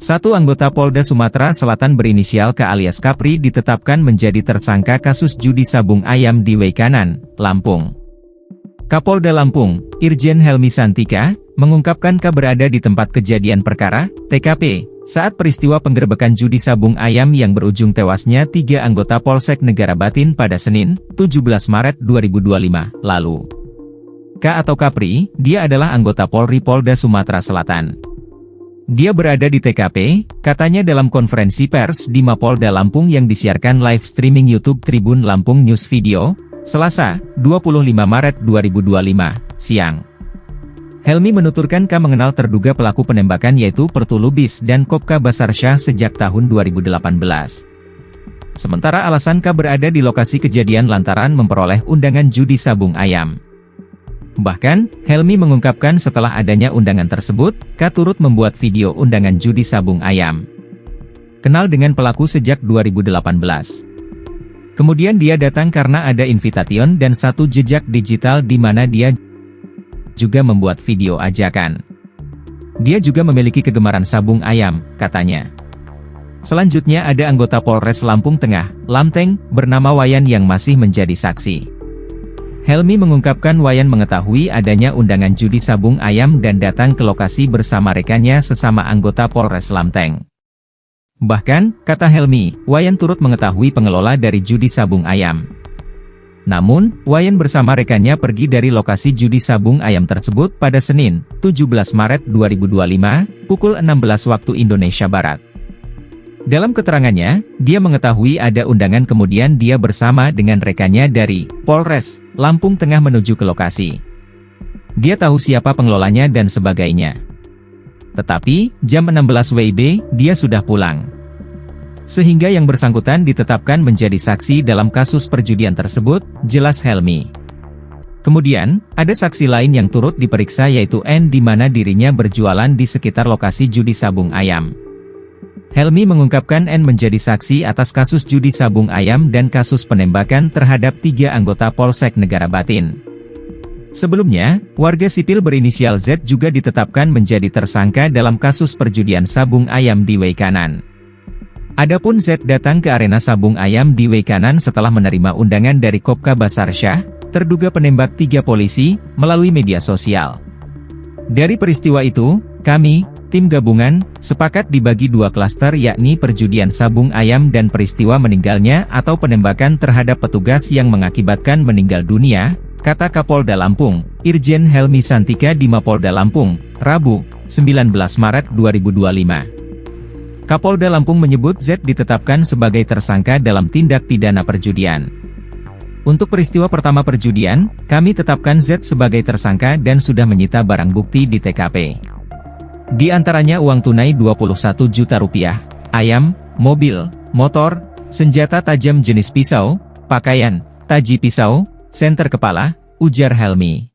Satu anggota Polda Sumatera Selatan berinisial K alias Kapri ditetapkan menjadi tersangka kasus judi sabung ayam di Weikanan, Lampung. Kapolda Lampung, Irjen Helmi Santika, mengungkapkan K berada di tempat kejadian perkara, TKP, saat peristiwa penggerebekan judi sabung ayam yang berujung tewasnya 3 anggota Polsek Negara Batin pada Senin, 17 Maret 2025, lalu. K atau Kapri, dia adalah anggota Polri Polda Sumatera Selatan. Dia berada di TKP, katanya dalam konferensi pers di Mapolda Lampung yang disiarkan live streaming YouTube Tribun Lampung News Video, Selasa, 25 Maret 2025, siang. Helmi menuturkan K mengenal terduga pelaku penembakan yaitu Pertu Lubis dan Kopka Basarsyah sejak tahun 2018. Sementara alasan K berada di lokasi kejadian lantaran memperoleh undangan judi sabung ayam. Bahkan, Helmi mengungkapkan setelah adanya undangan tersebut, K turut membuat video undangan judi sabung ayam. Kenal dengan pelaku sejak 2018. Kemudian dia datang karena ada invitation dan satu jejak digital di mana dia juga membuat video ajakan. Dia juga memiliki kegemaran sabung ayam, katanya. Selanjutnya ada anggota Polres Lampung Tengah, Lamteng, bernama Wayan yang masih menjadi saksi. Helmi mengungkapkan Wayan mengetahui adanya undangan judi sabung ayam dan datang ke lokasi bersama rekannya sesama anggota Polres Lamteng. Bahkan, kata Helmi, Wayan turut mengetahui pengelola dari judi sabung ayam. Namun, Wayan bersama rekannya pergi dari lokasi judi sabung ayam tersebut pada Senin, 17 Maret 2025, pukul 16 waktu Indonesia Barat. Dalam keterangannya, dia mengetahui ada undangan kemudian dia bersama dengan rekannya dari Polres Lampung Tengah menuju ke lokasi. Dia tahu siapa pengelolanya dan sebagainya. Tetapi, jam 16 WIB, dia sudah pulang. Sehingga yang bersangkutan ditetapkan menjadi saksi dalam kasus perjudian tersebut, jelas Helmi. Kemudian, ada saksi lain yang turut diperiksa yaitu N di mana dirinya berjualan di sekitar lokasi judi sabung ayam. Helmi mengungkapkan N menjadi saksi atas kasus judi sabung ayam dan kasus penembakan terhadap 3 anggota Polsek Negara Batin. Sebelumnya, warga sipil berinisial Z juga ditetapkan menjadi tersangka dalam kasus perjudian sabung ayam di Weikanan. Adapun Z datang ke arena sabung ayam di Weikanan setelah menerima undangan dari Kopka Basarsyah, terduga penembak 3 polisi, melalui media sosial. Dari peristiwa itu, kami, tim gabungan, sepakat dibagi 2 klaster yakni perjudian sabung ayam dan peristiwa meninggalnya atau penembakan terhadap petugas yang mengakibatkan meninggal dunia, kata Kapolda Lampung, Irjen Helmi Santika di Mapolda Lampung, Rabu, 19 Maret 2025. Kapolda Lampung menyebut Z ditetapkan sebagai tersangka dalam tindak pidana perjudian. Untuk peristiwa pertama perjudian, kami tetapkan Z sebagai tersangka dan sudah menyita barang bukti di TKP. Di antaranya uang tunai 21 juta rupiah, ayam, mobil, motor, senjata tajam jenis pisau, pakaian, taji pisau, senter kepala, ujar Helmi.